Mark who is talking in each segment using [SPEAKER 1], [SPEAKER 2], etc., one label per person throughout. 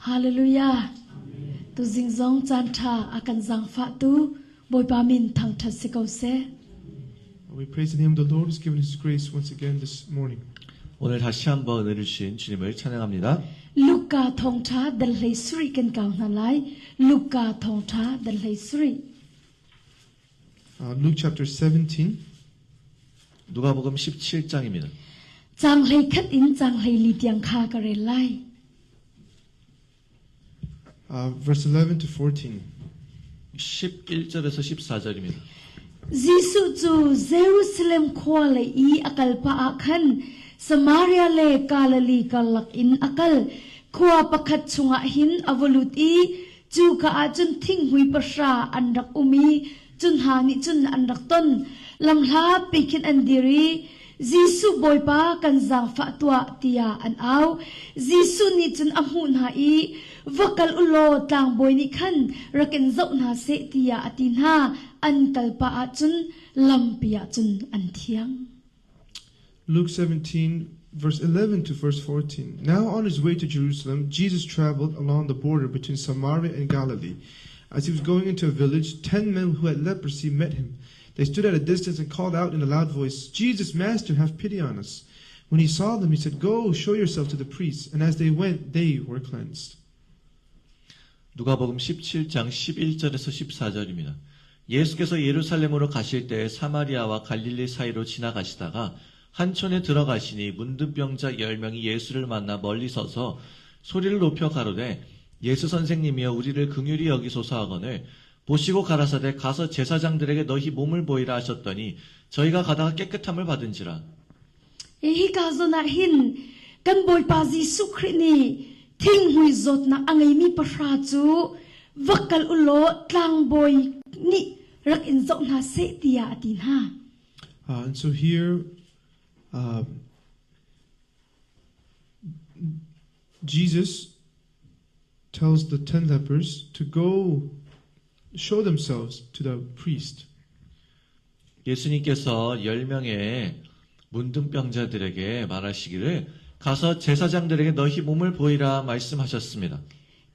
[SPEAKER 1] Hallelujah. Tu jing zong chan tha akan zang fa tu boy pa min thang that se ko se.
[SPEAKER 2] We praise the name of the Lord who's given His grace once again this morning.
[SPEAKER 3] 오늘 다시 한번 은혜를 주신 주님을 찬양합니다.
[SPEAKER 1] Luka thong tha dal lei suri kan kaung na lai. Luka thong tha dal lei suri.
[SPEAKER 2] Luke chapter 17.
[SPEAKER 3] 누가복음 17장입니다.
[SPEAKER 1] Chang lei khat in chang lei li tiang kha ka re lai.
[SPEAKER 2] Verse 11 to 14.
[SPEAKER 3] 11절에서 14절입니다.
[SPEAKER 1] Jisu chu Jerusalem khwa le I akal pa akhan Samaria le Galilee kalak in akal khwa pakhat chunga hin avolut I chu ka achun thing hui pasra andak umi chun hani chun andak ton lamhla pekin andiri Jisu boy pa kan zang fa tua tia an aw Jisu ni chun amun ha I vakal ulo tang boy ni khan raken zau na se tia atin ha an kalpa achun lampia chun an thiang.
[SPEAKER 2] Luke 17, verse 11 to verse 14. Now on his way to Jerusalem, Jesus traveled along the border between Samaria and Galilee. As he was going into a village, 10 men who had leprosy met him. They stood at a distance and called out in a loud voice, Jesus, Master, have pity on us. When he saw them, he said, Go, show yourself to the priests. And as they went, they were cleansed.
[SPEAKER 3] 누가복음 17장 11절에서 14절입니다. 예수께서 예루살렘으로 가실 때 사마리아와 갈릴리 사이로 지나가시다가 한촌에 들어가시니 문둥병자 10명이 예수를 만나 멀리 서서 소리를 높여 가로되 예수 선생님이여 우리를 긍휼히 여기소서 하거늘 보시고 가라사대 가서 제사장들에게 너희 몸을 보이라 하셨더니 저희가 가다가 깨끗함을 받은지라.
[SPEAKER 1] Hi kazo na hin kan boy pa Jisu Christ thing hui zot na angai mi pasra chu vakal ulo tlang boy ni rak in zot na se tia atin ha.
[SPEAKER 2] And so here, Jesus tells the 10 lepers to go show themselves to the priest.
[SPEAKER 3] 예수님께서 10명의 문둥병자들에게 말하시기를 가서 제사장들에게 너희 몸을 보이라 말씀하셨습니다.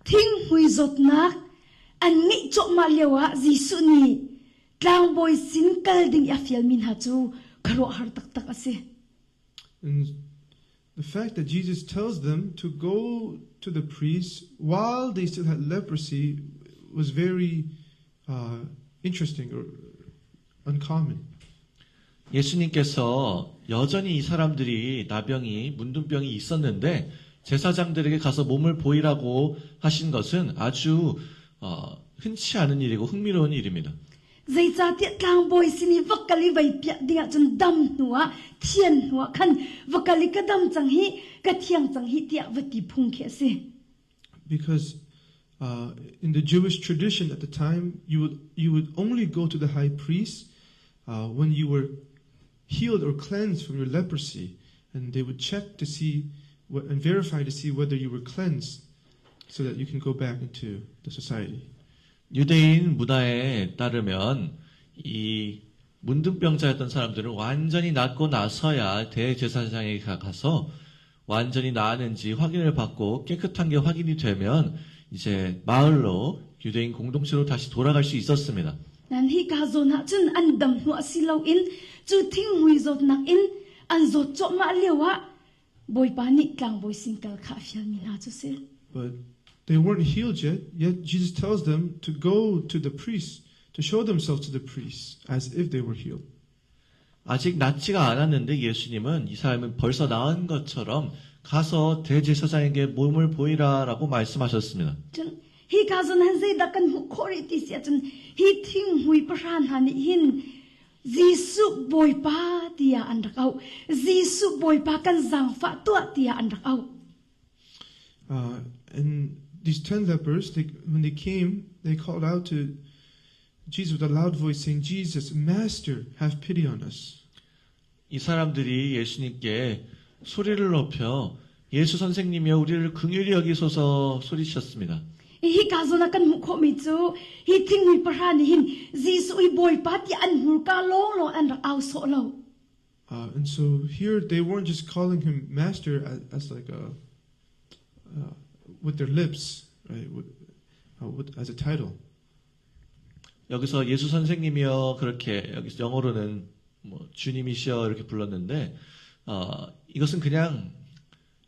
[SPEAKER 1] Thing hui zot na an ngi chok ma lewa Jisu ni tlang boy sin kal ding ya fial min ha chu kharo har tak tak ase.
[SPEAKER 2] And the fact that Jesus tells them to go to the priest while they still had leprosy was very interesting or uncommon.
[SPEAKER 3] 예수님께서 여전히 이 사람들이 나병이 문둥병이 있었는데 제사장들에게 가서 몸을 보이라고 하신 것은 아주 흔치 않은 일이고 흥미로운 일입니다.
[SPEAKER 1] Zai cha ti tlang boy sini vakali vai pia dia chun dam nuwa thian nuwa khan vakali ka dam chang hi ka thiang chang hi tia vati phung khe se.
[SPEAKER 2] Because in the Jewish tradition at the time, you would only go to the high priest when you were healed or cleansed from your leprosy, and they would check to see and verify to see whether you were cleansed, so that you can go back into the society.
[SPEAKER 3] 유대인 문화에 따르면 이 문둥병자였던 사람들은 완전히 낫고 나서야 대제사장에게 가서 완전히 나았는지 확인을 받고 깨끗한 게 확인이 되면 이제 마을로 유대인 공동체로 다시 돌아갈 수 있었습니다.
[SPEAKER 1] Nan hi ka zo na chun an dam nuwa silaw in chu thing hui zot nak in an zot chok ma lewa boy pa ni tlang boy sin kal kha fial min ha chu se.
[SPEAKER 2] But they weren't healed yet Jesus tells them to go to the priest, to show themselves to the priest, as if they were healed.
[SPEAKER 3] 아직 낫지가 않았는데 예수님은 이 사람은 벌써 나은 것처럼 가서 대제사장에게 몸을 보이라라고 말씀하셨습니다.
[SPEAKER 1] Hi ka zo nan zai da kan hu khori ti sia chun hi thing hui paran han hin Jisu boy pa tia an rakau Jisu boy pa kan zang fa tua tia an rakau.
[SPEAKER 2] And these 10 lepers, when they came, they called out to Jesus with a loud voice, saying, Jesus, Master, have pity on us.
[SPEAKER 3] 이 사람들이 예수님께 소리를 높여 예수 선생님이여 우리를 긍휼히 여기소서 소리쳤습니다.
[SPEAKER 1] Hi ka zo na kan hu kho mi chu hi thing hui paran hin Jisu i boy pa tia an hur ka long lo an rakau so lo.
[SPEAKER 2] And so here they weren't just calling him Master as like with their lips, right? As a title.
[SPEAKER 3] 여기서 예수 선생님이여 그렇게 여기서 영어로는 뭐 주님이시여 이렇게 불렀는데 이것은 그냥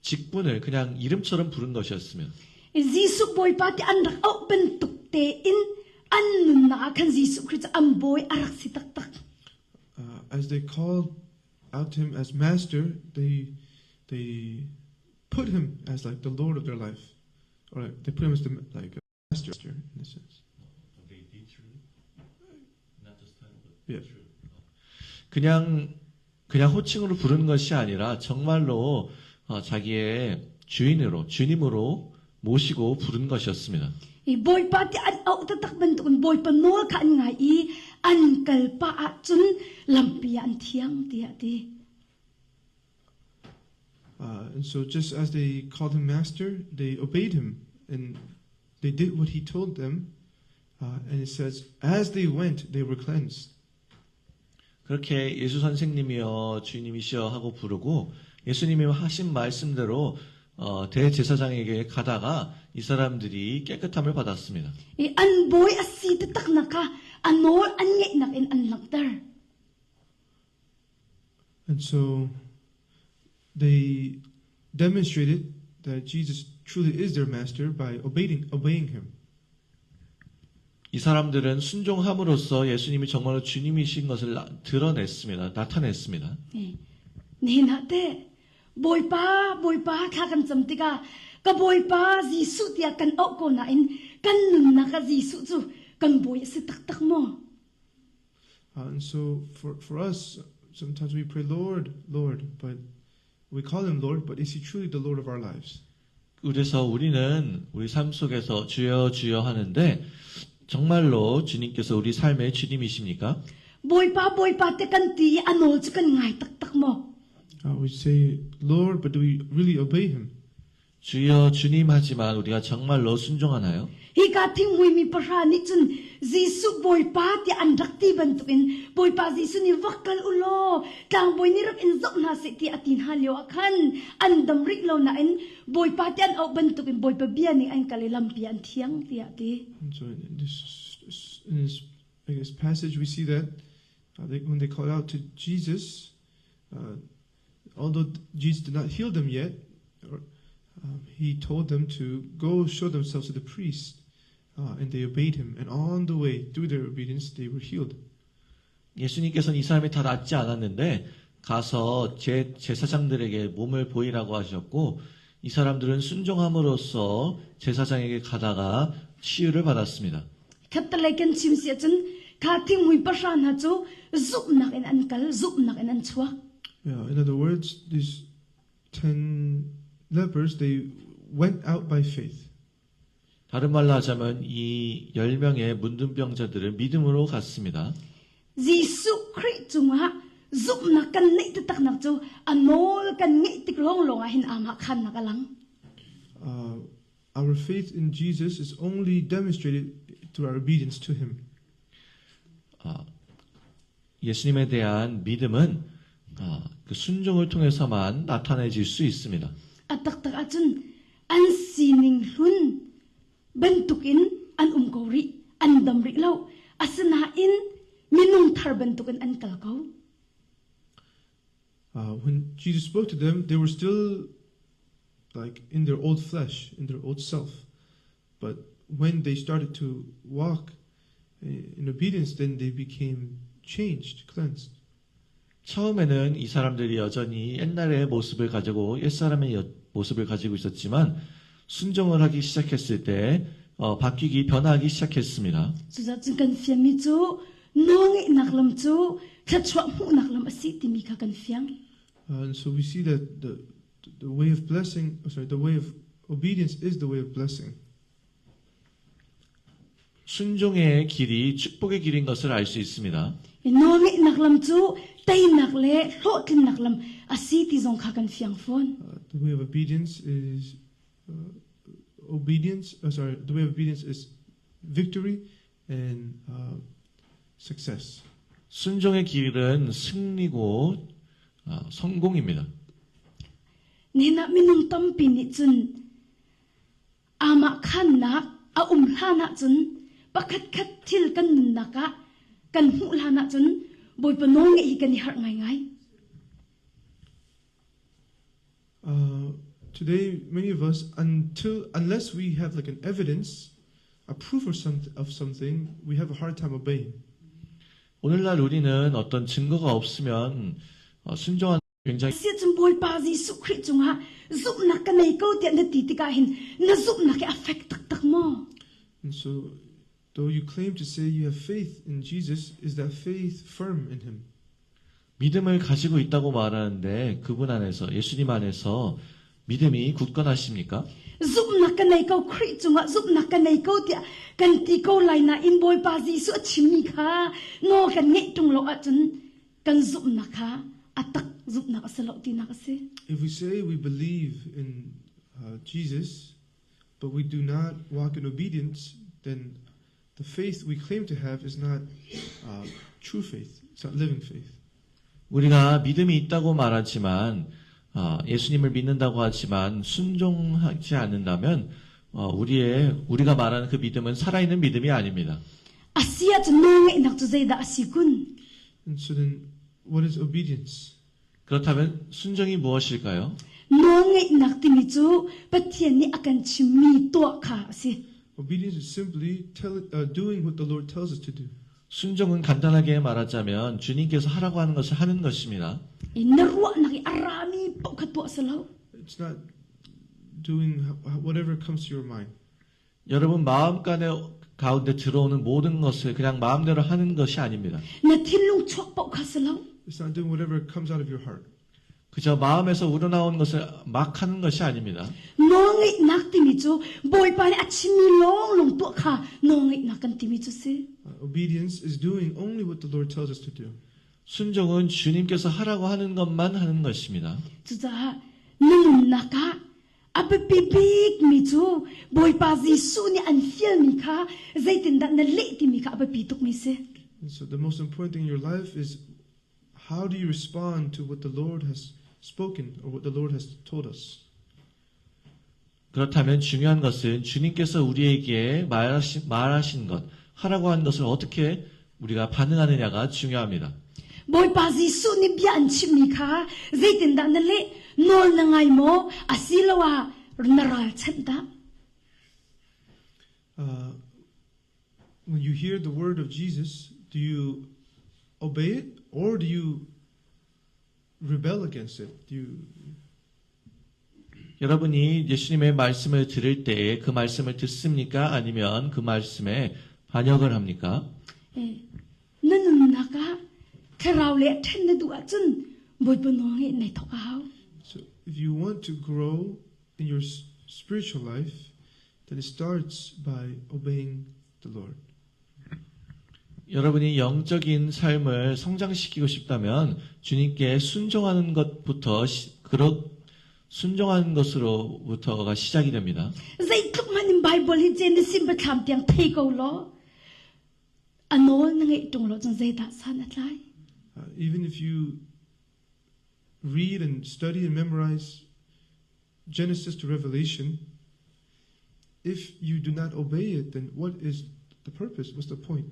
[SPEAKER 3] 직분을 그냥 이름처럼 부른 것이었으면
[SPEAKER 1] Jisu boy pati anrak au bentuk te in an na kan Jisu Christ am boy arak si tak tak.
[SPEAKER 2] As they called out to him as master, they put him as like the Lord of their life, or like, they put him as the like a master in a sense. Yeah.
[SPEAKER 3] 그냥 호칭으로 부르는 것이 아니라 정말로 자기의 주님으로 모시고 부른 것이었습니다.
[SPEAKER 1] I boy pati an au tatak bentuk boy panol ka ngai an kal pa chun lampian thiang tia ti.
[SPEAKER 2] And so just as they called him master, they obeyed him and they did what he told them. And it says, as they went, they were cleansed.
[SPEAKER 3] 그렇게 예수 선생님이여 주님이시여 하고 부르고 예수님이 하신 말씀대로 대제사장에게 가다가 이 사람들이 깨끗함을 받았습니다.
[SPEAKER 1] I an boy asi tatak naka anol an ngai nak in an nakdar.
[SPEAKER 2] And so they demonstrated that Jesus truly is their master by obeying him.
[SPEAKER 3] 이 사람들은 순종함으로써 예수님이 정말로 주님이신 것을 나타냈습니다.
[SPEAKER 1] Ni na te boy pa thakan chamtika ka boy pa Jisu tia kan au ko na in kan nun na ka Jisu chu kan boy si tak tak mo.
[SPEAKER 2] And so for us, sometimes we pray, Lord, Lord, but we call him Lord, but is he truly the Lord of our lives?
[SPEAKER 3] 그래서 우리는 우리 삶 속에서 주여 주여 하는데 정말로 주님께서 우리 삶의 주님이십니까?
[SPEAKER 1] Boy pa te kan ti anol chu kan ngai tak tak mo.
[SPEAKER 2] We say, Lord, but do we really obey him?
[SPEAKER 3] 주여 주님 하지만 우리가 정말로 순종하나요?
[SPEAKER 1] Hi ka thing hui mi parha ni chun Jisu boy pa ti an rak ti bentukin boy pa Jisu ni wakal ulo tang boy ni rak in zok na si ti atin halyo akhan an dam rik lo na in boy pa ti an au bentukin boy pa bian ni an kalilam pian thiang ti ati.
[SPEAKER 2] And so in this I guess, passage, we see that when they called out to Jesus, although Jesus did not heal them yet, he told them to go show themselves to the priest, and they obeyed him. And on the way, through their obedience, they were healed.
[SPEAKER 3] 예수님께서는 이 사람이 다 낫지 않았는데 가서 제사장들에게 몸을 보이라고 하셨고 이 사람들은 순종함으로써 제사장에게 가다가 치유를 받았습니다.
[SPEAKER 1] Katalaikan chimsia chun ka thing hui parha na chu zup nak in an kal zup nak in an chuak.
[SPEAKER 2] Yeah, in other words, these 10 lepers, they went out by faith.
[SPEAKER 3] 다른 말로 하자면 이 10명의 문둥병자들은 믿음으로 갔습니다.
[SPEAKER 1] Jisu Christ chunga zup nak kan nei tak nak chu anol kan ngai tik long long a hin ama khan nakalang.
[SPEAKER 2] Our faith in Jesus is only demonstrated through our obedience to him.
[SPEAKER 3] 예수님에 대한 믿음은 그 순종을 통해서만 나타내질 수 있습니다.
[SPEAKER 1] Atak tak achun an sining hun bentukin an umkori an damri law asna in minung thar bentukin an kalkaw.
[SPEAKER 2] When Jesus spoke to them, they were still like in their old flesh, in their old self. But when they started to walk in obedience, then they became changed, cleansed.
[SPEAKER 3] 처음에는 이 사람들이 여전히 옛날의 모습을 가지고 옛사람의 모습을 가지고 있었지만 순종을 하기 시작했을 때 바뀌기 변화하기 시작했습니다.
[SPEAKER 1] Sudah kan fiami chu nongi naklam chu khatwa mu naklam asi timi ka kan fiang.
[SPEAKER 2] And so we see that the way of blessing, the way of obedience is the way of blessing.
[SPEAKER 3] 순종의 길이 축복의 길인 것을 알 수 있습니다.
[SPEAKER 1] Nongi naklam chu tay nakle hlotin naklam asi ti zong ka kan fiang phone.
[SPEAKER 2] The way of obedience is The way of obedience is victory and success.
[SPEAKER 3] 순종의 길은 승리고 성공입니다.
[SPEAKER 1] Nina minung tampi ni chun hana a hana chun pakhat khat thil kan nun naka kan hu hana chun boi panong hi kan har ngai ngai.
[SPEAKER 2] Today, many of us, unless we have like an evidence, a proof of something, we have a hard time obeying.
[SPEAKER 3] 오늘날 우리는 어떤 증거가 없으면 순종하는 굉장히
[SPEAKER 1] Sia chun boi pa Jesu Christ chung ha zup na ka nei ko tian na ti ti ka hin na zup na ke affect tak tak mo.
[SPEAKER 2] And so, though you claim to say you have faith in Jesus, is that faith firm in Him?
[SPEAKER 3] 믿음을 가지고 있다고 말하는데 그분 안에서 예수님 안에서 믿음이 굳건하십니까?
[SPEAKER 1] Zup na ka nei ko Christ chung ha zup na ka nei ko tia kan ti ko lai na in boi pa Jesu chim ni kha ngo kan ngai tung lo a chun kan zup na kha atak zup na ka salo ti na ka se.
[SPEAKER 2] If we say we believe in Jesus, but we do not walk in obedience, then the faith we claim to have is not true faith. It's not living faith.
[SPEAKER 3] 우리가 믿음이 있다고 말하지만 예수님을 믿는다고 하지만 순종하지 않는다면 우리가 말하는 그 믿음은 살아있는 믿음이 아닙니다.
[SPEAKER 1] Asia chun no ngai nak chu zai da asikun.
[SPEAKER 2] And so then, what is obedience?
[SPEAKER 3] 그렇다면 순종이 무엇일까요?
[SPEAKER 1] No ngai nak ti mi chu pathian ni akan chim mi to kha si.
[SPEAKER 2] Obedience is simply doing what the Lord tells us to do.
[SPEAKER 3] 순종은 간단하게 말하자면 주님께서 하라고 하는 것을 하는 것입니다.
[SPEAKER 1] Inarwa na ki arami po katwa salo.
[SPEAKER 2] It's not doing whatever comes to your mind.
[SPEAKER 3] 여러분 마음 가운데 들어오는 모든 것을 그냥 마음대로 하는 것이 아닙니다.
[SPEAKER 1] Na thinlung chok po kha salo.
[SPEAKER 2] It's not doing whatever comes out of your heart.
[SPEAKER 3] 그저 마음에서 우러나오는 것을 막 하는 것이 아닙니다.
[SPEAKER 1] No ngai nak ti mi chu boy pa ni achimi long to kha no ngai nak kan ti mi chu si.
[SPEAKER 2] Obedience is doing only what the Lord tells us to do.
[SPEAKER 3] 순종은 주님께서 하라고 하는 것만 하는 것입니다.
[SPEAKER 1] Chuza nung naka apipipik mi chu boy pa Jesu ni an fiel mi kha zaitin da na le ti mi kha apipituk mi se.
[SPEAKER 2] And so the most important thing in your life is how do you respond to what the Lord has spoken or what the Lord has told us.
[SPEAKER 3] 그렇다면 중요한 것은 주님께서 우리에게 말하신 것, 하라고 하는 것을 어떻게 우리가 반응하느냐가 중요합니다.
[SPEAKER 1] Boy pa Jesu ni bian chim mi kha zaitin da na le nol na ngai mo asilawa naral chanta.
[SPEAKER 2] When you hear the word of Jesus, do you obey it or do you rebel against it?
[SPEAKER 3] 여러분이 예수님의 말씀을 들을 때에 그 말씀을 듣습니까? 아니면 그 말씀에 반역을 합니까?
[SPEAKER 1] Nung naka karau le then na du a chun boy pa no ngai nai thok hao.
[SPEAKER 2] So if you want to grow in your spiritual life, then it starts by obeying the Lord.
[SPEAKER 3] 여러분이 영적인 삶을 성장시키고 싶다면 주님께 순종하는 것부터 순종하는 것으로부터가 시작이 됩니다.
[SPEAKER 1] Zai tuk man in Bible hi chen sim ba tham tiang thei ko lo. Anol na ngai tung lo chung zai da san atlai.
[SPEAKER 2] Even if you read and study and memorize Genesis to Revelation, if you do not obey it, then what is the purpose? What's the point?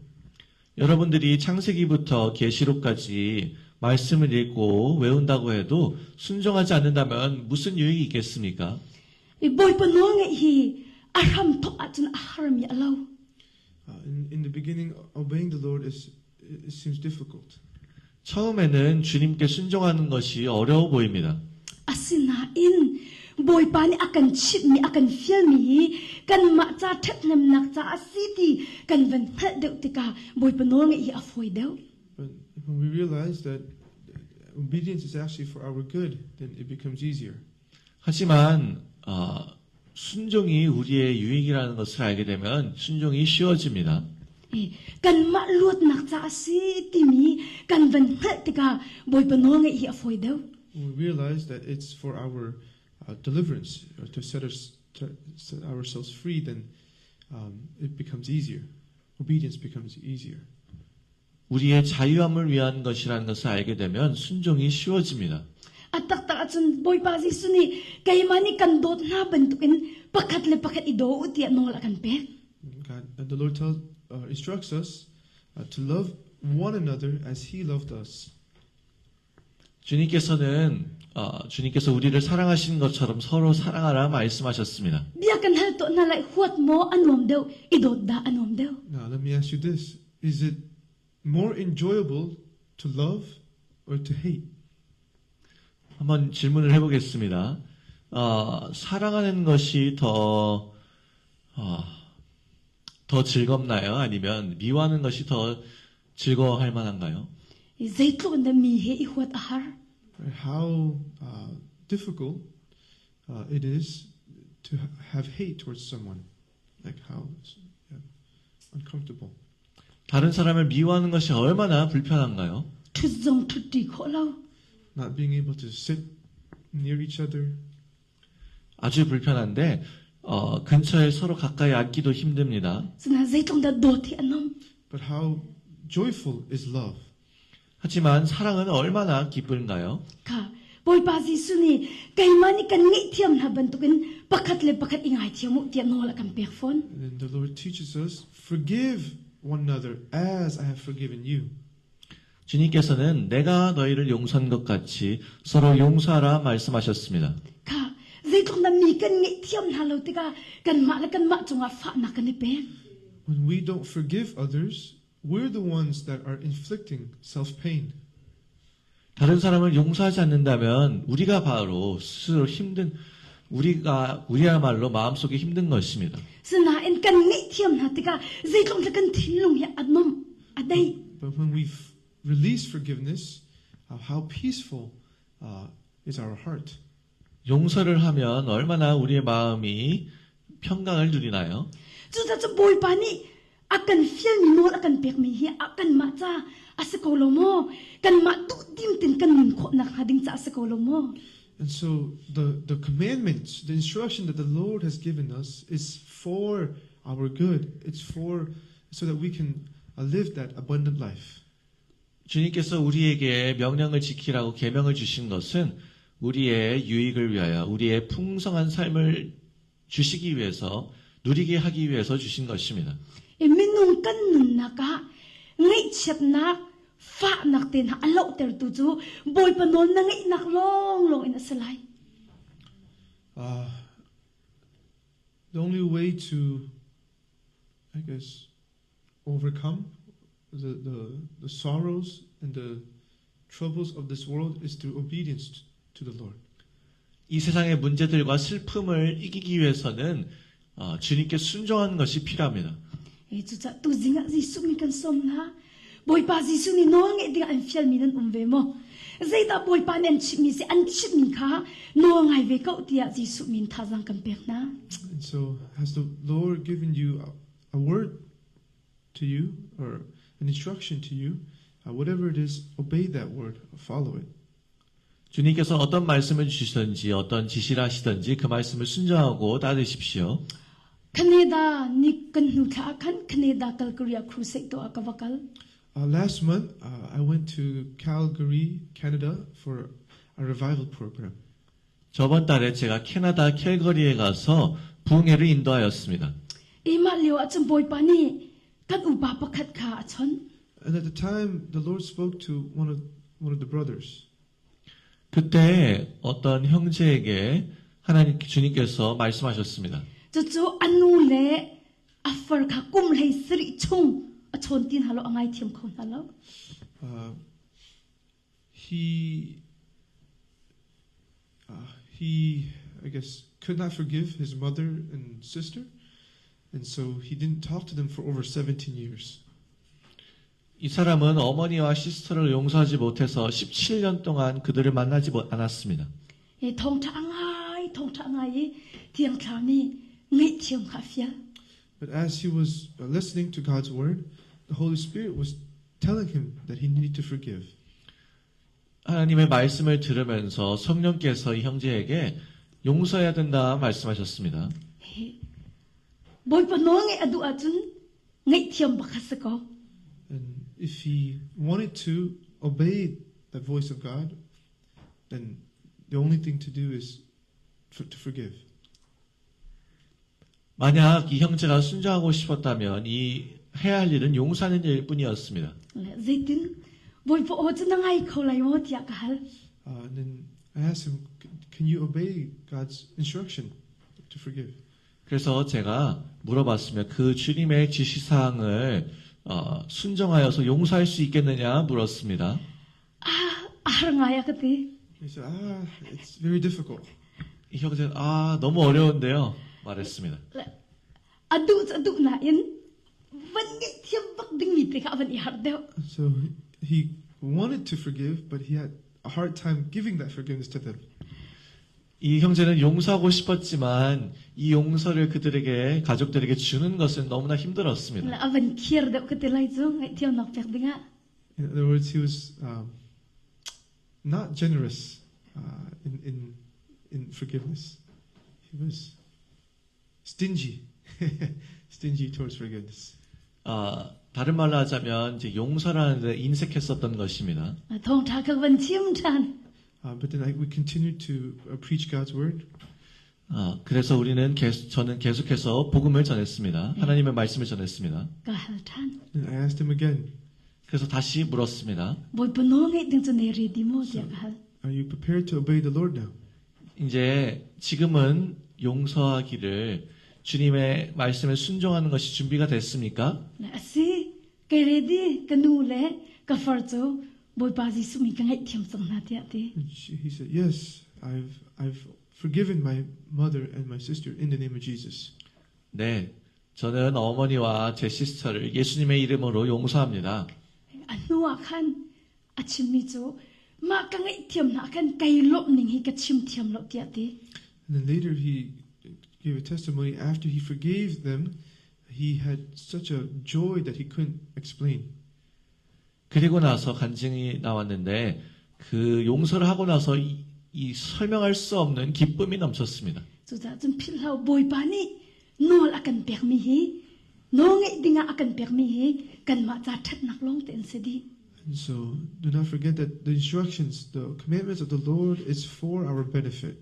[SPEAKER 3] 여러분들이 창세기부터 계시록까지 말씀을 읽고 외운다고 해도 순종하지 않는다면 무슨 유익이 있겠습니까?
[SPEAKER 1] Boy pa no ngai hi aram thok a chun aram ya lo.
[SPEAKER 2] In the beginning, obeying the Lord it seems difficult.
[SPEAKER 3] 처음에는 주님께 순종하는 것이 어려워 보입니다.
[SPEAKER 1] Asina in boy pa ni akan chip mi akan fiel mi kan ma cha that nam nak cha asiti kan van phat deu tika boy pa no ngai hi afoi deu.
[SPEAKER 2] But when we realize that obedience is actually for our good, then it becomes easier.
[SPEAKER 3] 하지만 순종이 우리의 유익이라는 것을 알게 되면 순종이 쉬워집니다.
[SPEAKER 1] Kan ma luat nak cha asiti mi kan van phat tika boy pa no ngai hi afoi deu.
[SPEAKER 2] When we realize that it's for our deliverance, or to set ourselves free, then it becomes easier. Obedience becomes easier.
[SPEAKER 3] 우리의 자유함을 위한 것이라는 것을 알게 되면 순종이 쉬워집니다.
[SPEAKER 1] Atak tak atun boy pa Jisu ni kay mani kan dot na bentukin pakat le pakat ido uti nol akan pe.
[SPEAKER 2] God, and the Lord instructs us to love one another as He loved us.
[SPEAKER 3] 주님께서 우리를 사랑하신 것처럼 서로 사랑하라 말씀하셨습니다.
[SPEAKER 1] Biakan hal to na lai huat mo anom deu idot da anom deu.
[SPEAKER 2] Now, let me ask you this. Is it more enjoyable to love or to hate?
[SPEAKER 3] 한번 질문을 해보겠습니다. 사랑하는 것이 더 즐겁나요? 아니면 미워하는 것이 더 즐거워할 만한가요?
[SPEAKER 1] Zaitlon da mi he I huat ahar.
[SPEAKER 2] How difficult it is to have hate towards someone. Like how uncomfortable.
[SPEAKER 3] 다른 사람을 미워하는 것이 얼마나 불편한가요?
[SPEAKER 1] Tuzong tuti kholau.
[SPEAKER 2] Not being able to sit near each other.
[SPEAKER 3] 아주 불편한데 근처에 서로 가까이 앉기도 힘듭니다.
[SPEAKER 1] Sna zaitlon da doti anom.
[SPEAKER 2] But how joyful is love?
[SPEAKER 3] 하지만 사랑은 얼마나 기쁜가요?
[SPEAKER 1] Ka boy pa Jisu ni kay mani kan ngi thiam na bentukin pakat le pakat ingai thiam uti nol akan pe phone.
[SPEAKER 2] And then the Lord teaches us, forgive one another as I have forgiven you.
[SPEAKER 3] 주님께서는 내가 너희를 용서한 것 같이 서로 용서하라 말씀하셨습니다.
[SPEAKER 1] Ka zaitlon da mi kan ngi thiam na lo tika kan ma chunga fa na kan pe.
[SPEAKER 2] When we don't forgive others, we're the ones that are inflicting self-pain.
[SPEAKER 3] 다른 사람을 용서하지 않는다면 우리가 바로 스스로 우리야말로 마음속에 힘든 것입니다.
[SPEAKER 1] Sna en kan ngi thiam na tika zaitlon da kan thinlung ya anom adai.
[SPEAKER 2] But when we release forgiveness, how peaceful is our heart.
[SPEAKER 3] 용서를 하면 얼마나 우리의 마음이 평강을 누리나요?
[SPEAKER 1] Juda chu boy pa ni akan fiel mi nol akan pek mi hi akan ma cha asikolo mo kan ma tu tim tin kan nin kho na hading cha asikolo mo.
[SPEAKER 2] And so the commandments, the instruction that the Lord has given us is for our good. It's so that we can live that abundant life.
[SPEAKER 3] 주님께서 우리에게 명령을 지키라고 계명을 주신 것은 우리의 유익을 위하여 우리의 풍성한 삶을 주시기 위해서 누리게 하기 위해서 주신 것입니다.
[SPEAKER 1] E minung kan nun na ka ngai chet na fa nak ten ha alo ter tu chu boy pa non na ngai nak long in asalai.
[SPEAKER 2] The only way to, I guess, overcome the sorrows and the troubles of this world is through obedience to the Lord.
[SPEAKER 3] 이 세상의 문제들과 슬픔을 이기기 위해서는 주님께 순종하는 것이 필요합니다.
[SPEAKER 1] E chu cha tu zinga Jisu mi kan som na boy pa Jisu ni no ngai ding an fiel mi nan umve mo. Zaita boy pa nen chi mi se an chi min kha no ngai ve ka tia Jisu min tha jang kan pek na.
[SPEAKER 2] And so, has the Lord given you a word to you or an instruction to you? Whatever it is, obey that word, follow it.
[SPEAKER 3] 주님께서 어떤 말씀을 주시든지 어떤 지시를 하시든지 그 말씀을 순종하고 따르십시오.
[SPEAKER 1] Canada ni kan nu tha kan Canada Calgary crusade to akavakal.
[SPEAKER 2] Last month, I went to Calgary, Canada for a revival program.
[SPEAKER 3] 저번 달에 제가 캐나다 캘거리에 가서 부흥회를 인도하였습니다.
[SPEAKER 1] Ima liu achum boy pani kan uba pakhat kha achon.
[SPEAKER 2] And at the time, the Lord spoke to one of the brothers.
[SPEAKER 3] 그때 어떤 형제에게 주님께서 말씀하셨습니다.
[SPEAKER 1] Chu anu le afar kha kum lei sri chung achon tin halo angai thiam khon halo.
[SPEAKER 2] He, I guess, could not forgive his mother and sister, and so he didn't talk to them for over 17 years.
[SPEAKER 3] 이 사람은 어머니와 시스터를 용서하지 못해서 17년 동안 그들을 만나지 않았습니다.
[SPEAKER 1] E thong tha angai thiam thla ni ngai thiam kha fial.
[SPEAKER 2] But as he was listening to God's word, the Holy Spirit was telling him that he needed to forgive.
[SPEAKER 3] 하나님의 말씀을 들으면서 성령께서 이 형제에게 용서해야 된다 말씀하셨습니다.
[SPEAKER 1] Boy pa no ngai adu achun ngai thiam bakhasako.
[SPEAKER 2] And if he wanted to obey the voice of God, then the only thing to do is to forgive.
[SPEAKER 3] 만약 이 형제가 순종하고 싶었다면 이 해야 할 일은 용서하는 일뿐이었습니다.
[SPEAKER 1] Dây tin bồi bộ cho nó ngay khâu lại một tiạc hal.
[SPEAKER 2] And then I asked him, can you obey God's instruction to forgive?
[SPEAKER 3] 그래서 제가 물어봤으면 그 주님의 지시사항을 순종하여서 용서할 수 있겠느냐 물었습니다.
[SPEAKER 1] Arangaya kati.
[SPEAKER 2] He said, it's very difficult.
[SPEAKER 3] 이 형제는 너무 어려운데요 말했습니다.
[SPEAKER 1] Adu na in. Vẫn nghĩ thiêm bắc đinh nhị cả vẫn hạt đeo.
[SPEAKER 2] So he wanted to forgive, but he had a hard time giving that forgiveness to them.
[SPEAKER 3] 이 형제는 용서하고 싶었지만 이 용서를 그들에게 가족들에게 주는 것은 너무나 힘들었습니다.
[SPEAKER 1] Là vẫn kier đeo cái lai zo ngay thiêm nọc bẹc đinh á.
[SPEAKER 2] In other words, he was not generous in forgiveness. He was stingy, stingy towards forgiveness.
[SPEAKER 3] 다른 말로 하자면 이제 용서라는 데 인색했었던 것입니다.
[SPEAKER 1] Thong cha các vẫn thiêm chan.
[SPEAKER 2] But then we continued to preach God's word.
[SPEAKER 3] 그래서 저는 계속해서 복음을 전했습니다. 하나님의 말씀을 전했습니다.
[SPEAKER 1] Cả hal chan.
[SPEAKER 2] And I asked him again,
[SPEAKER 3] 그래서 다시 물었습니다.
[SPEAKER 1] Bồi bano ngay đinh cho này ready mo tiạc hal.
[SPEAKER 2] are you prepared to obey the Lord now?
[SPEAKER 3] 이제 지금은 용서하기를 주님의 말씀에 순종하는 것이 준비가 됐습니까?
[SPEAKER 1] Là asi cái ready cái nu le cái phật cho bồi ba gì sumi cái ngay thiêm sang na tiạc ti.
[SPEAKER 2] And he said, yes, I've forgiven my mother and my sister in the name of Jesus.
[SPEAKER 3] 네, 저는 어머니와 제 시스터를 예수님의 이름으로 용서합니다.
[SPEAKER 1] Anu akan achimi cho ma ka ngay thiêm na akan kai lop ning hi ka chim thiêm lop tiạc ti.
[SPEAKER 2] And then later he gave a testimony after he forgave them. He had such a joy that he couldn't explain.
[SPEAKER 3] 그리고 나서 간증이 나왔는데 그 용서를 하고 나서 이 설명할 수 없는 기쁨이 넘쳤습니다.
[SPEAKER 1] Chu cha chum phil hau boi pa ni nol akan pek mi hi no ngay dinga akan pek mi hi kan ma cha that nak long ten se di.
[SPEAKER 2] And so do not forget that the instructions, the commandments of the Lord is for our benefit.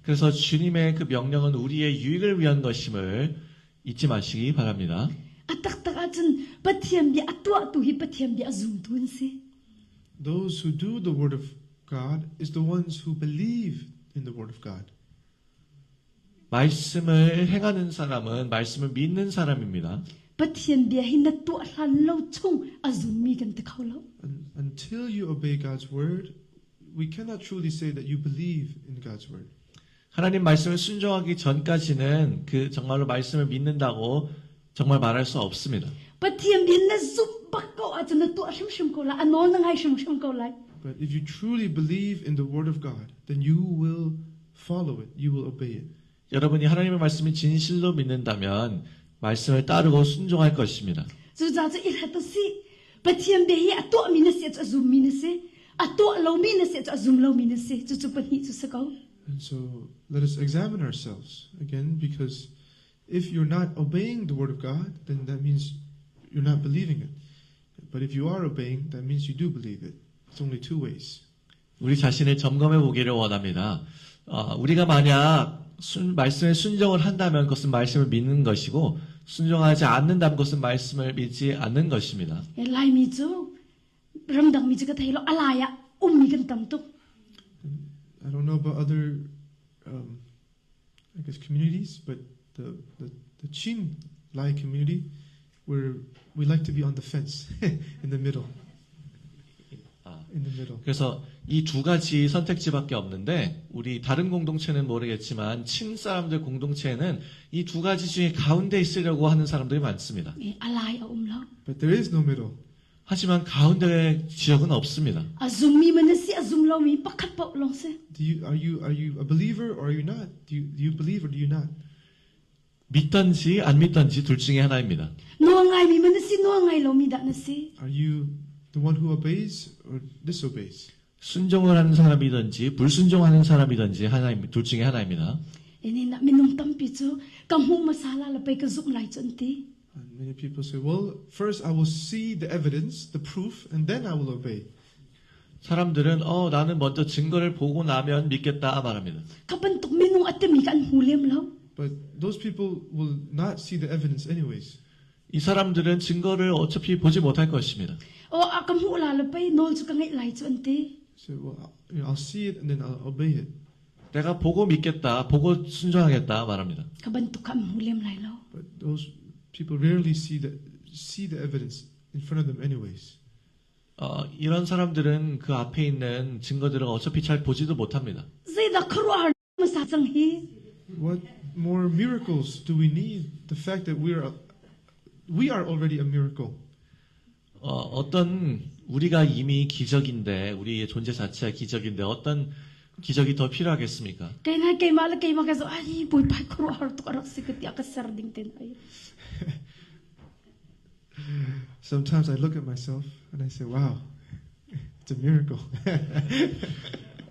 [SPEAKER 3] 그래서 주님의 그 명령은 우리의 유익을 위한 것임을 잊지 마시기 바랍니다.
[SPEAKER 1] Atak tak achun pathiam bi atwa tu hi pathiam bi azum tun se.
[SPEAKER 2] Those who do the word of God is the ones who believe in the word of God.
[SPEAKER 3] 말씀을 행하는 사람은 말씀을 믿는 사람입니다.
[SPEAKER 1] Pathiam bi hi na tu hlan lo chung azum mi kan te khau lo.
[SPEAKER 2] And until you obey God's word, we cannot truly say that you believe in God's word.
[SPEAKER 3] 하나님 말씀을 순종하기 전까지는 그 정말로 말씀을 믿는다고 정말 말할 수 없습니다.
[SPEAKER 1] Pathiam bi na zum bak ko achun na tu shim shim ko la anol na ngai shim shim ko la.
[SPEAKER 2] But if you truly believe in the word of God, then you will follow it. You will obey it.
[SPEAKER 3] 여러분이 하나님의 말씀을 진실로 믿는다면 말씀을 따르고 순종할 것입니다.
[SPEAKER 1] Chu cha chu il hat si pathiam bi hi atwa mi na se azum mi na se atwa lo mi na se azum lo mi na se chu chu pan hi chu sa ko.
[SPEAKER 2] And so let us examine ourselves again, because if you're not obeying the word of God, then that means you're not believing it. But if you are obeying, that means you do believe it. It's only two ways.
[SPEAKER 3] 우리 자신을 점검해 보기를 원합니다. 우리가 만약 말씀에 순종을 한다면 그것은 말씀을 믿는 것이고 순종하지 않는다면 그것은 말씀을 믿지 않는 것입니다.
[SPEAKER 1] Lai mi chu ramdang mi chu ka thai lo alaya mi kan tam tu.
[SPEAKER 2] I don't know about other, I guess, communities, but the Chin Lai community, where we like to be on the fence, in the middle. In the middle.
[SPEAKER 3] 그래서 이 두 가지 선택지밖에 없는데 우리 다른 공동체는 모르겠지만 친 사람들 공동체는 이 두 가지 중에 가운데 있으려고 하는 사람들이 많습니다.
[SPEAKER 1] Alaya lo.
[SPEAKER 2] But there is no middle.
[SPEAKER 3] 하지만 가운데 지역은 없습니다.
[SPEAKER 1] Azum mi man si azum lo mi pakhat pa long se.
[SPEAKER 2] Are you a believer or are you not? Do you believe or do you not?
[SPEAKER 3] 믿던지 안 믿던지 둘 중에 하나입니다.
[SPEAKER 1] No ngai mi man si no ngai lo mi da na se.
[SPEAKER 2] Are you the one who obeys or disobeys?
[SPEAKER 3] 순종을 하는 사람이든지 불순종하는 사람이든지 둘 중에 하나입니다.
[SPEAKER 1] Eni na minung tampi chu kam hu masala la pai ka zum lai chun ti.
[SPEAKER 2] And many people say, well, first I will see the evidence, the proof, and then I will obey.
[SPEAKER 3] 사람들은 나는 먼저 증거를 보고 나면 믿겠다 말합니다.
[SPEAKER 1] Kabantuk minung atemi kan hulem law.
[SPEAKER 2] But those people will not see the evidence anyways.
[SPEAKER 3] 이 사람들은 증거를 어차피 보지 못할 것입니다.
[SPEAKER 1] O akam hula lapay nol su kangay lai chu ante.
[SPEAKER 2] So, well, I'll see it and then I'll obey it.
[SPEAKER 3] 내가 보고 믿겠다, 보고 순종하겠다 말합니다.
[SPEAKER 1] Kabantuk kam hulem lai law.
[SPEAKER 2] But those people rarely see the evidence in front of them anyways.
[SPEAKER 3] 이런 사람들은 그 앞에 있는 증거들을 어차피 잘 보지도 못합니다.
[SPEAKER 1] Zayda kharuar masasang hi.
[SPEAKER 2] What more miracles do we need? The fact that we are already a miracle.
[SPEAKER 3] 어떤 우리가 이미 기적인데 우리의 존재 자체가 기적인데 어떤 기적이 더 필요하겠습니까?
[SPEAKER 1] Kay na kay mala kay magaso ay boy pa kharuar to karak sikati akasarding ten ay.
[SPEAKER 2] Sometimes I look at myself and I say, wow, it's a miracle.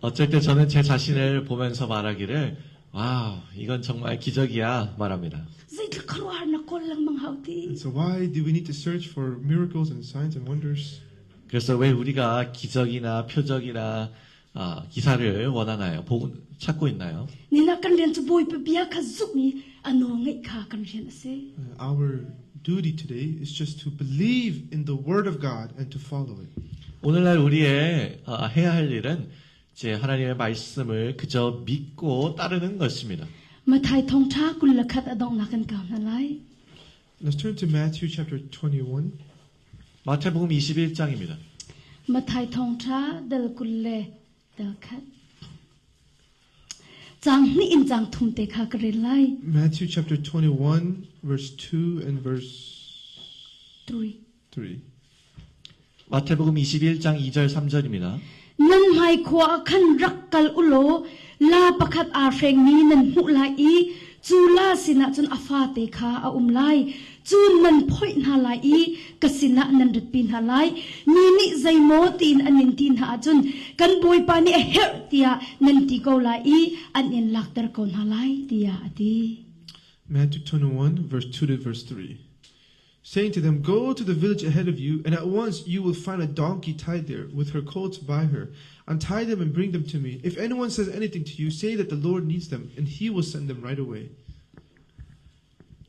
[SPEAKER 3] 어쩔 때 저는 제 자신을 보면서 말하기를 와우, 이건 정말 기적이야 말합니다.
[SPEAKER 1] Zayda kharuar na kol lang mang hauti.
[SPEAKER 2] And so why do we need to search for miracles and signs and wonders?
[SPEAKER 3] 그래서 왜 우리가 기적이나 표적이나 기사를 원하나요? 찾고 있나요?
[SPEAKER 1] Nina kan ren chu boy pa biya kha zukni ano ngai kha kan ren ase.
[SPEAKER 2] Our duty today is just to believe in the Word of God and to follow it.
[SPEAKER 3] 오늘날 우리의 해야 할 일은 이제 하나님의 말씀을 그저 믿고 따르는 것입니다.
[SPEAKER 1] Mathai thong tha kul lakhat adong na kan kam na lai.
[SPEAKER 2] Let's turn to Matthew chapter 21.
[SPEAKER 3] 마태복음 21장입니다.
[SPEAKER 1] Mathai thong tha dal kulle dal khat. Chang ni in chang thum te kha kare lai.
[SPEAKER 2] Matthew chapter 21, verse 2 and verse
[SPEAKER 1] 3.
[SPEAKER 2] 3.
[SPEAKER 3] 마태복음 21장 2절 3절입니다.
[SPEAKER 1] Nan mai khwa khan rakkal ulo la pakhat a reng ni nan hu lai I chu la sina chun afa te kha a lai chu nan phoi na lai I kasina nan rit pin ha lai ni ni zaimo tin anin tin ha chun kan boy pa ni a her tia nan ti ko lai I an in lak dar kon ha lai tia ati.
[SPEAKER 2] Matthew 21, verse 2 to verse 3. Saying to them, go to the village ahead of you, and at once you will find a donkey tied there, with her colt by her. Untie them and bring them to me. If anyone says anything to you, say that the Lord needs them, and he will send them right away.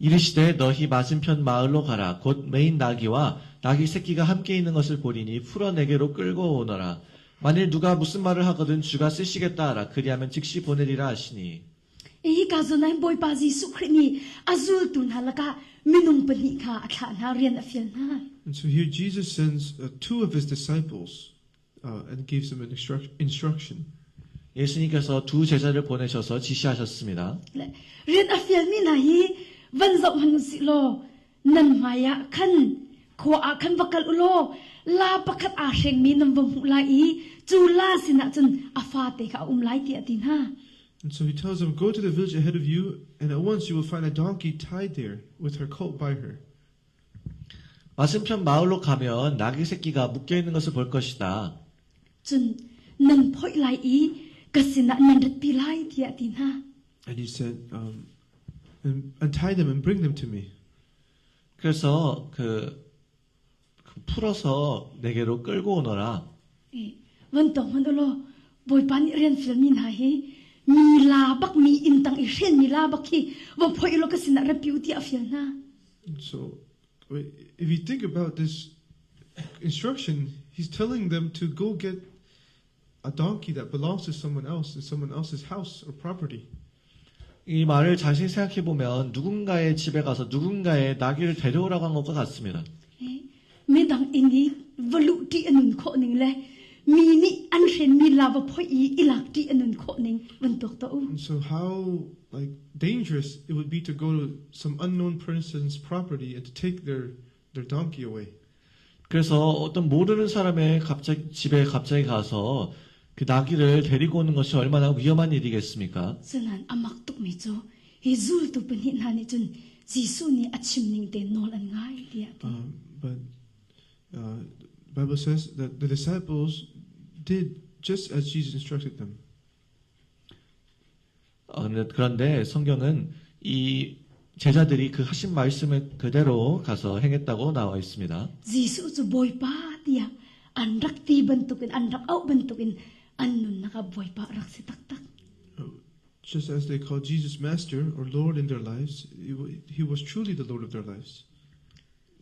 [SPEAKER 3] 이르시되 너희 맞은편 마을로 가라. 곧 메인 나귀와 나귀 새끼가 함께 있는 것을 보리니 풀어 내게로 끌고 오너라. 만일 누가 무슨 말을 하거든 주가 쓰시겠다 하라. 그리하면 즉시 보내리라 하시니.
[SPEAKER 1] I ka zo nai boy pa Jesu Christ ni azul tun halaka minung pani kha atha na rian afial na.
[SPEAKER 2] And so here Jesus sends two of his disciples and gives them an instruction.
[SPEAKER 3] 예수님께서 두 제자를 보내셔서 지시하셨습니다.
[SPEAKER 1] Rian afial ni na hi van zau han si lo nan maya khan ko a khan bakal ulo la pakhat a reng mi nam bam lai chu la sina chun afa te kha lai ti atin ha.
[SPEAKER 2] And so he tells them, go to the village ahead of you, and at once you will find a donkey tied there, with her colt by her.
[SPEAKER 3] 맞은편 마을로 가면 나귀 새끼가 묶여 있는 것을 볼 것이다.
[SPEAKER 1] Chun nan phoi lai I kasina nan rit pi lai ti atin ha.
[SPEAKER 2] And he said, and untie them and bring them to me.
[SPEAKER 3] 그래서 풀어서 내게로 끌고 오너라.
[SPEAKER 1] Van tong man ulo boy pan rian film min ha hi mi la bak mi intang I ren mi la bak hi wa phoi lo kasina ra beauty afial na.
[SPEAKER 2] And so, if you think about this instruction, he's telling them to go get a donkey that belongs to someone else in someone else's house or property.
[SPEAKER 3] 이 말을 자세히 생각해 보면 누군가의 집에 가서 누군가의 나귀를 데려오라고 한 것과 같습니다.
[SPEAKER 1] Me dang ini valu ti anun kho ning le mi ni an ren mi la wa phoi I ilak ti anun kho ning van tok to.
[SPEAKER 2] And so how dangerous it would be to go to some unknown person's property and to take their donkey away.
[SPEAKER 3] 그래서 어떤 모르는 사람의 집에 갑자기 가서 그 나귀를 데리고 오는 것이 얼마나 위험한 일이겠습니까?
[SPEAKER 1] Sanan amak tuk mi cho hizul tu pen hin hani chun Jesu ni achim ning te nol an ngai ti ati.
[SPEAKER 2] But Bible says that the disciples did just as Jesus instructed them.
[SPEAKER 3] 그런데 성경은 이 제자들이 그 하신 말씀을 그대로 가서 행했다고 나와 있습니다.
[SPEAKER 1] Jesu chu boy pa tia anrak ti bentukin anrak au bentukin annun nakabuhay pa rak si taktak.
[SPEAKER 2] Just as they called Jesus Master or Lord in their lives, He was truly the Lord of their lives.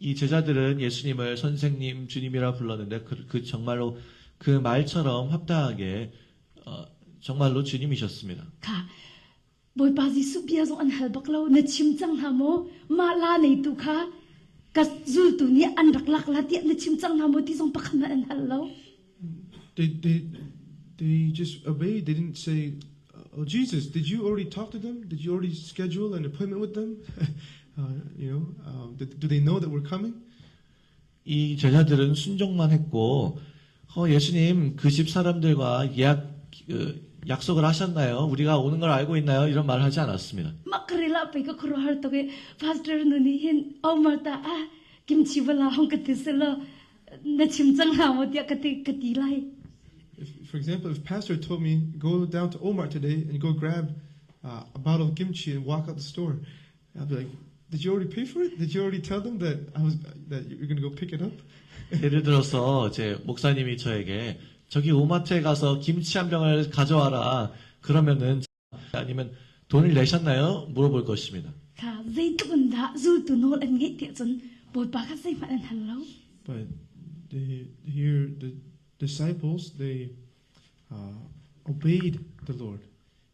[SPEAKER 3] 이 제자들은 예수님을 선생님, 주님이라 불렀는데 그 정말로 그 말처럼 합당하게 정말로 주님이셨습니다.
[SPEAKER 1] Ka boy pa Jisu bia zong an halbak lo na chimchang hamo ma la nei tu kha ka zul tu ni an rak lak la ti na chimchang hamo ti zong pakhan an hallo.
[SPEAKER 2] They just obeyed. They didn't say, "Oh Jesus, did you already talk to them? Did you already schedule an appointment with them? Do they know that we're coming?"
[SPEAKER 3] 이 제자들은 순종만 했고 예수님 그 집 사람들과 약속을 하셨나요? 우리가 오는 걸 알고 있나요? 이런 말을 하지 않았습니다.
[SPEAKER 1] Makrila pa ka kuro har to ke pastor no ni hin au marta a kimchi wala hong ka tisela na chimchang hamo ti kati lai.
[SPEAKER 2] For example, if Pastor told me, "Go down to Omar today and go grab a bottle of kimchi and walk out the store," I'd be like, "Did you already pay for it? Did you already tell them that you're going to go pick it up?"
[SPEAKER 3] 예를 들어서 제 목사님이 저에게 저기 오마트에 가서 김치 한 병을 가져와라. 그러면은 아니면 돈을 내셨나요? 물어볼 것입니다.
[SPEAKER 1] Ka zai tukun da zul tu nol an ngai ti chun boy pa ka sai ma an hallo.
[SPEAKER 2] But here the disciples, they obeyed the Lord,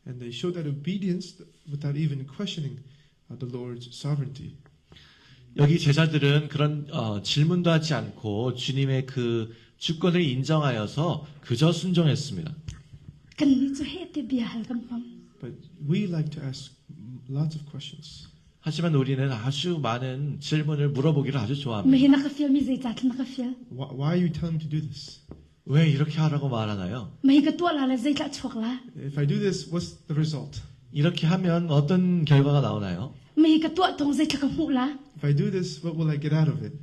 [SPEAKER 2] and they showed that obedience without even questioning the Lord's sovereignty.
[SPEAKER 3] 여기 제자들은 그런 질문도 하지 않고 주님의 그 주권을 인정하여서 그저 순종했습니다.
[SPEAKER 1] Kan ni chu he te bia hal kam pam.
[SPEAKER 2] But we like to ask lots of questions.
[SPEAKER 3] 하지만 우리는 아주 많은 질문을 물어보기를 아주 좋아합니다.
[SPEAKER 1] Me hina ka fiel mi zai tat na ka fiel.
[SPEAKER 2] Why are you telling me to do this?
[SPEAKER 3] 왜 이렇게 하라고 말하나요?
[SPEAKER 1] Me ka to la la zai la chok la.
[SPEAKER 2] If I do this, what's the result?
[SPEAKER 3] 이렇게 하면 어떤 결과가 나오나요?
[SPEAKER 1] Me ka to tong zai la ka mu la.
[SPEAKER 2] If I do this, what will I get out of it?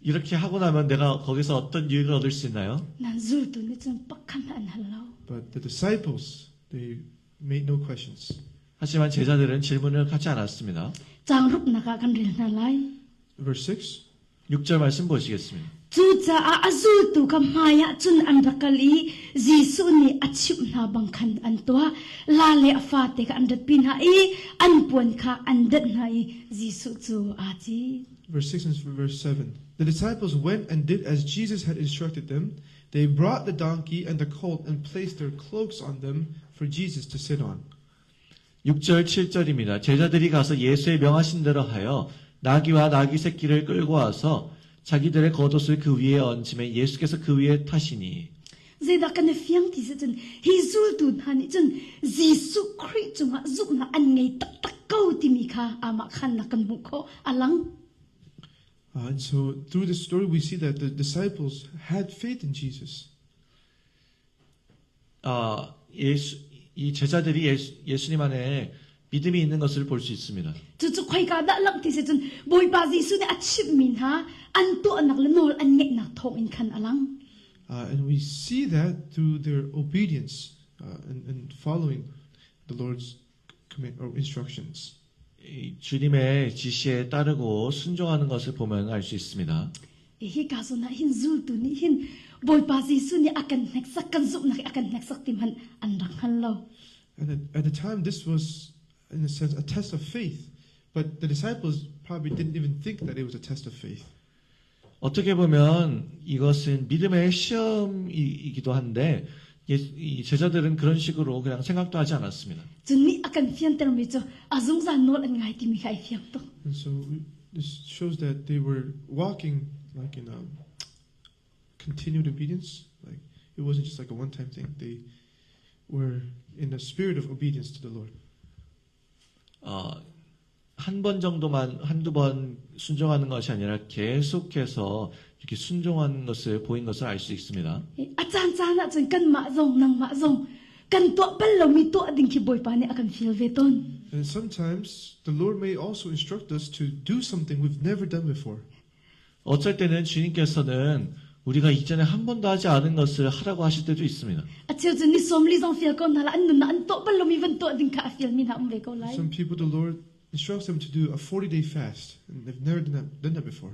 [SPEAKER 3] 이렇게 하고 나면 내가 거기서 어떤 유익을 얻을 수 있나요?
[SPEAKER 1] Nan zul tu ni chun pakhan an hallo.
[SPEAKER 2] But the disciples, they made no questions.
[SPEAKER 3] 하지만 제자들은 질문을 하지 않았습니다.
[SPEAKER 1] Chang rup na ka kan ril na lai.
[SPEAKER 2] Verse 6.
[SPEAKER 3] 6절 말씀 보시겠습니다.
[SPEAKER 1] Chu cha a azul tu ka maya chun an rakali Jisu ni achip na bangkhan an toa la le afa te ka an dat pin ha I an puan kha an dat na I Jisu chu a chi.
[SPEAKER 2] Verse 6 and verse 7. The disciples went and did as Jesus had instructed them. They brought the donkey and the colt and placed their cloaks on them for Jesus to sit on.
[SPEAKER 3] 6절 7절입니다. 제자들이 가서 예수의 명하신 대로 하여 나귀와 나귀 새끼를 끌고 와서 자기들의 겉옷을 그 위에 얹음에 예수께서 그 위에 타시니.
[SPEAKER 1] Zai da kan fiang ti se chun hi zul tu na ni chun Jisu Christ chunga zuk na an ngai tak tak kau ti mi kha ama khan na kan mu kho alang.
[SPEAKER 2] And so through this story, we see that the disciples had faith in Jesus.
[SPEAKER 3] 이 제자들이 예수님 안에 믿음이 있는 것을 볼 수 있습니다.
[SPEAKER 1] Chu chu khoi ka da lang ti se chun boy ba Jisu ni achip min ha an to anak le nol an ngai nak thong in khan alang.
[SPEAKER 2] And we see that through their obedience and following the Lord's command or instructions.
[SPEAKER 3] 주님의 지시에 따르고 순종하는 것을 보면 알 수 있습니다.
[SPEAKER 1] Hi ka so na hin zul tu ni hin boy ba Jisu ni akan nek sak kan zup na akan nek sak tim han an rang han lo.
[SPEAKER 2] And at the time, this was, in a sense, a test of faith. But the disciples probably didn't even think that it was a test of faith.
[SPEAKER 3] 어떻게 보면 이것은 믿음의 시험이기도 한데 이 제자들은 그런 식으로 그냥 생각도 하지 않았습니다.
[SPEAKER 1] Chun ni akan fian ter mi cho azung za nol an ngai ti mi khai fiang to.
[SPEAKER 2] And so this shows that they were walking like in a continued obedience. Like it wasn't just like a one-time thing. They were in the spirit of obedience to the Lord.
[SPEAKER 3] 한 번 정도만 한두 번 순종하는 것이 아니라 계속해서 이렇게 순종하는 것을 보인 것을 알 수 있습니다.
[SPEAKER 1] A chan chan na chun kan ma zong nang ma zong kan to bal lo mi to ding ki boy pa ni akan feel ve ton.
[SPEAKER 2] And sometimes the Lord may also instruct us to do something we've never done before.
[SPEAKER 3] 어쩔 때는 주님께서는 우리가 이전에 한 번도 하지 않은 것을 하라고 하실 때도 있습니다.
[SPEAKER 1] A chiu chun ni som li zong feel kon hala an nun na an to bal lo mi van to ding ka feel min ha ve ko lai.
[SPEAKER 2] Some people, the Lord instructs them to do a 40-day fast, and they've never done that before.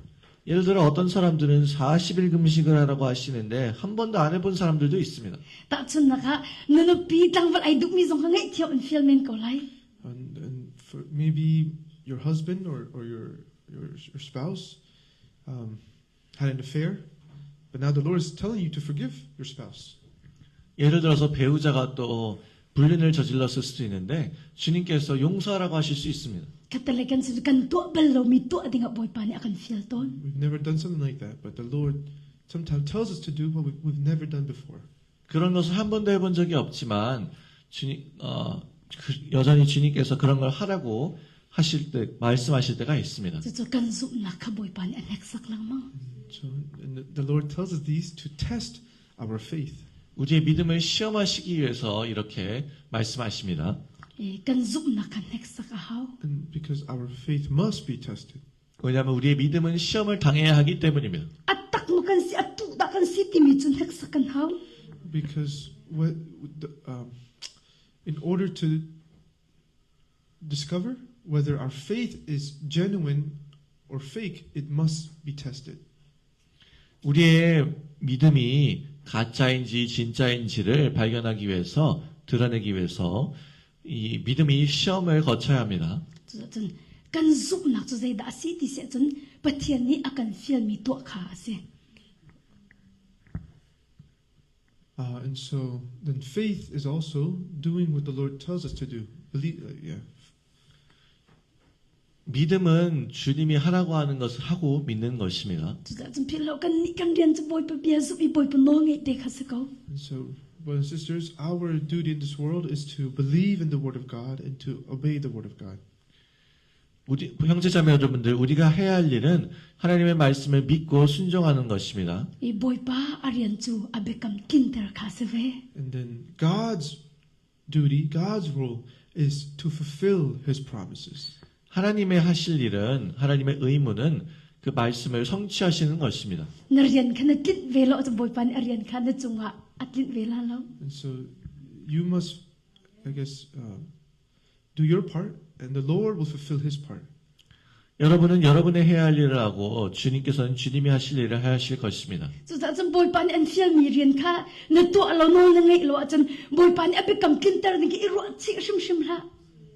[SPEAKER 3] 예를 들어 어떤 사람들은 40일 금식을 하라고 하시는데 한 번도 안 해본 사람들도 있습니다.
[SPEAKER 1] Ta chun naka nunu pi tang val ai duk mi zong ngai thiau in fiel men ko lai.
[SPEAKER 2] And for maybe your husband or your spouse had an affair, but now the Lord is telling you to forgive your spouse.
[SPEAKER 3] 예를 들어서 배우자가 또 불륜을 저질렀을 수도 있는데 주님께서 용서하라고 하실 수 있습니다.
[SPEAKER 1] Katalagan su kan to bel lo mi to adinga boy pa ni akan fiel ton.
[SPEAKER 2] We've never done something like that, but the Lord sometimes tells us to do what we've never done before.
[SPEAKER 3] 그런 것을 한 번도 해본 적이 없지만 여전히 주님께서 그런 걸 하라고 하실 때 말씀하실 때가 있습니다.
[SPEAKER 1] Chu kan zu na ka boy pa ni anek sak lang ma.
[SPEAKER 2] So and the Lord tells us these to test our faith.
[SPEAKER 3] 우리의 믿음을 시험하시기 위해서 이렇게 말씀하십니다.
[SPEAKER 1] Kan zu na kan nek sak a haw.
[SPEAKER 2] And because our faith must be tested.
[SPEAKER 3] 왜냐하면 우리의 믿음은 시험을 당해야 하기 때문입니다.
[SPEAKER 1] Atak mo kan si atu da kan si ti mi chun nek sak kan haw.
[SPEAKER 2] Because in order to discover whether our faith is genuine or fake, it must be tested.
[SPEAKER 3] 우리의 믿음이 가짜인지 진짜인지를 발견하기 위해서 드러내기 위해서 이 믿음이 시험을 거쳐야 합니다.
[SPEAKER 1] Chun kan zu na chu zai da si ti se chun pathian ni akan fiel mi to kha se.
[SPEAKER 2] And so then faith is also doing what the Lord tells us to do.
[SPEAKER 3] 믿음은 주님이 하라고 하는 것을 하고 믿는 것입니다.
[SPEAKER 1] Chun phil lo kan ni kan rian chu boy pa bia zu i boy pa no ngai te kha se ko.
[SPEAKER 2] And so, brothers and sisters, our duty in this world is to believe in the Word of God and to obey the Word of God.
[SPEAKER 3] 우리 형제자매 여러분들, 우리가 해야 할 일은 하나님의 말씀을 믿고 순종하는 것입니다.
[SPEAKER 1] I boy pa arian chu abekam kinter kha se ve.
[SPEAKER 2] And then God's duty, God's role is to fulfill His promises.
[SPEAKER 3] 하나님의 하실 일은, 하나님의 의무는 그 말씀을 성취하시는 것입니다.
[SPEAKER 1] Na rian khan tlin ve lo chu boy pa ni arian khan na chunga atlin ve la lo.
[SPEAKER 2] And so you must, I guess, do your part, and the Lord will fulfill His part.
[SPEAKER 3] 여러분은 여러분의 해야 할 일을 하고 주님께서는 주님이 하실 일을 하실 것입니다.
[SPEAKER 1] Chu ta chun boy pa ni an fiel mi rian kha na to lo no na ngai lo chun boy pa ni abekam kinter ni ki ro chi shim shim la.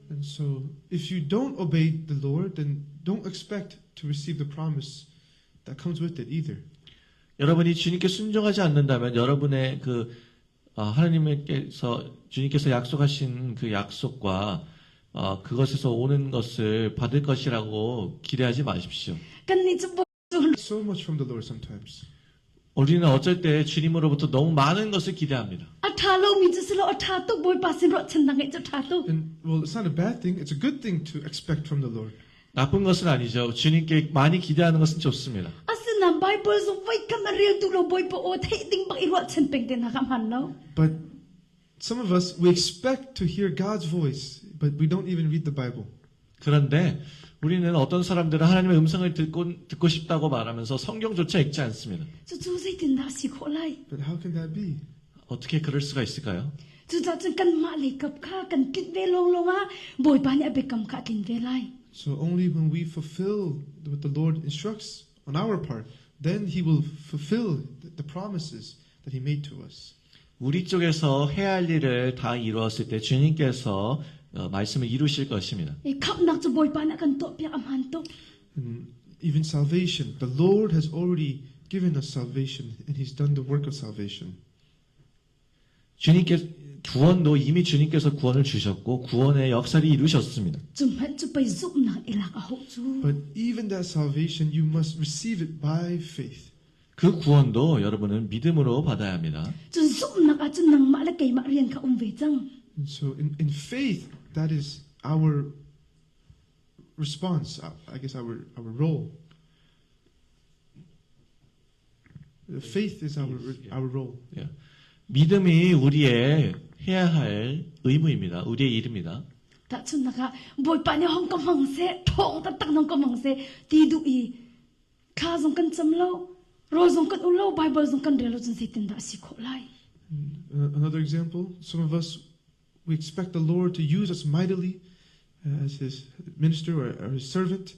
[SPEAKER 2] And so if you don't obey the Lord, then don't expect to receive the promise that comes with it either.
[SPEAKER 3] 여러분이 주님께 순종하지 않는다면 여러분의 하나님께서 주님께서 약속하신 그 약속과 그것에서 오는 것을 받을 것이라고 기대하지 마십시오.
[SPEAKER 1] Kan ni chu boy
[SPEAKER 2] So much from the Lord sometimes.
[SPEAKER 3] 우리는 어쩔 때 주님으로부터 너무 많은 것을 기대합니다.
[SPEAKER 1] atha lo mi chu se lo atha to boy pa sin ro chen na ngai chu tha to.
[SPEAKER 2] And well, it's not a bad thing. It's a good thing to expect from the Lord.
[SPEAKER 3] 나쁜 것은 아니죠. 주님께 많이 기대하는 것은 좋습니다.
[SPEAKER 1] Asina Bible so vai kan real tu lo boy pa o thei ding bang i ro chen peng den ha kam han lo.
[SPEAKER 2] But some of us, we expect to hear God's voice, but we don't even read the Bible.
[SPEAKER 3] 그런데 우리는 어떤 사람들은 하나님의 음성을 듣고 싶다고 말하면서 성경조차 읽지 않습니다.
[SPEAKER 1] Chu chu zai tin da si kho lai.
[SPEAKER 2] But how can that be?
[SPEAKER 3] 어떻게 그럴 수가 있을까요?
[SPEAKER 1] Chu cha chen kan ma le kap kha kan kit ve long long a boy pa ni abekam kha tin ve lai.
[SPEAKER 2] So only when we fulfill what the Lord instructs on our part, then He will fulfill the promises that He made to us.
[SPEAKER 3] 우리 쪽에서 해야 할 일을 다 이루었을 때 주님께서 말씀을 이루실 것입니다.
[SPEAKER 1] E kap nak chu boy pa na kan to pya am han to.
[SPEAKER 2] And even salvation, the Lord has already given us salvation, and He's done the work of salvation.
[SPEAKER 3] 구원도 이미 주님께서 구원을 주셨고 구원의 역사를 이루셨습니다.
[SPEAKER 1] Chum han chu pai zup na ilak a ho chu.
[SPEAKER 2] But even that salvation, you must receive it by faith.
[SPEAKER 3] 그 구원도 여러분은 믿음으로 받아야 합니다.
[SPEAKER 1] Chun zup na ka chun nang ma la kai ma rian kha ve chang.
[SPEAKER 2] And so in faith, that is our response, I guess our role. Faith is our role.
[SPEAKER 3] 예. 믿음이 우리의 해야 할 의무입니다. 우리의 일입니다.
[SPEAKER 1] Ta chun na ka boy pa ni hong kam hong se thong ta tak nong kam hong se ti du i kha zong kan cham lo ro zong kan u lo Bible zong kan re lo chun se tin da si kho lai.
[SPEAKER 2] Another example, some of us, we expect the Lord to use us mightily as His minister or His servant,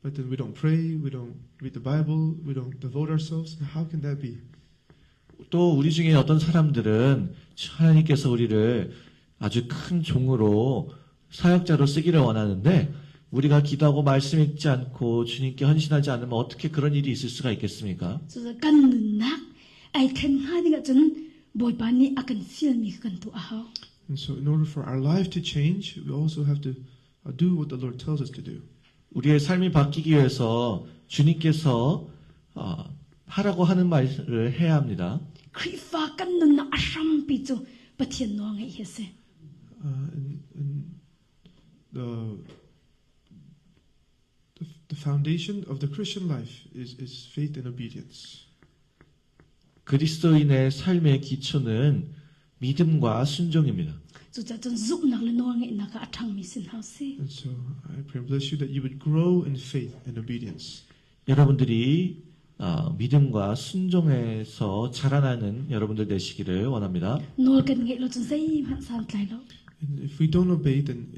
[SPEAKER 2] but then we don't pray, we don't read the Bible, we don't devote ourselves. How can that be?
[SPEAKER 3] 또 우리 중에 어떤 사람들은 하나님께서 우리를 아주 큰 종으로 사역자로 쓰기를 원하는데 우리가 기도하고 말씀 읽지 않고 주님께 헌신하지 않으면 어떻게 그런 일이 있을 수가 있겠습니까?
[SPEAKER 1] So kan nak ai khen ha dinga chun boy pani akan sil mi kan tu a.
[SPEAKER 2] And so in order for our life to change, we also have to do what the Lord tells us to do.
[SPEAKER 3] 우리의 삶이 바뀌기 위해서 주님께서 하라고 하는 말을 해야 합니다.
[SPEAKER 1] Kri fa kan nun na asham pi chu pathian no ngai he se.
[SPEAKER 2] And the foundation of the Christian life is faith and obedience.
[SPEAKER 3] 그리스도인의 삶의 기초는 믿음과 순종입니다.
[SPEAKER 1] Chu cha chun zup nak le no ngai na ka athang mi sin ha se.
[SPEAKER 2] And so I pray and bless you that you would grow in faith and obedience.
[SPEAKER 3] 여러분들이 믿음과 순종에서 자라나는 여러분들 되시기를 원합니다.
[SPEAKER 1] Nol kan ngai lo chun sei han san tlai lo.
[SPEAKER 2] And if we don't obey, then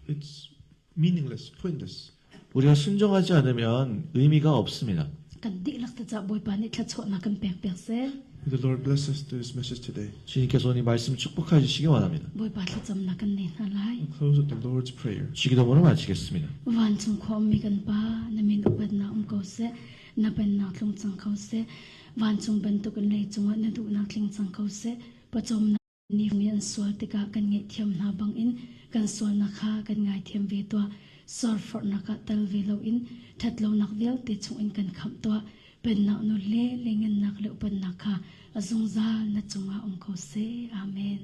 [SPEAKER 2] it's meaningless, pointless.
[SPEAKER 3] 우리가 순종하지 않으면 의미가 없습니다.
[SPEAKER 1] Kan di lak ta cha boy pani thla chho na kan pek pek se.
[SPEAKER 2] May the Lord bless us through this message today.
[SPEAKER 3] 주님께서 오늘 말씀 축복해 주시기 원합니다.
[SPEAKER 1] Boy pa thla cham na kan ne na lai.
[SPEAKER 2] We'll close with the Lord's Prayer.
[SPEAKER 3] 주기도문을 마치겠습니다.
[SPEAKER 1] Van chung khom mi kan pa na min upat na ko se na pen na tlung chang khau se van chung ban to kan lei chung na du na tling chang khau se pa chom na ni ngian swal te ka kan nge thiam na bang in kan swal na kha kan ngai thiam ve to sor for na ka tal ve lo in that lo nak vel te chung in kan kham to pen na no le lengen nak le upan na kha azung za na chunga ko se amen.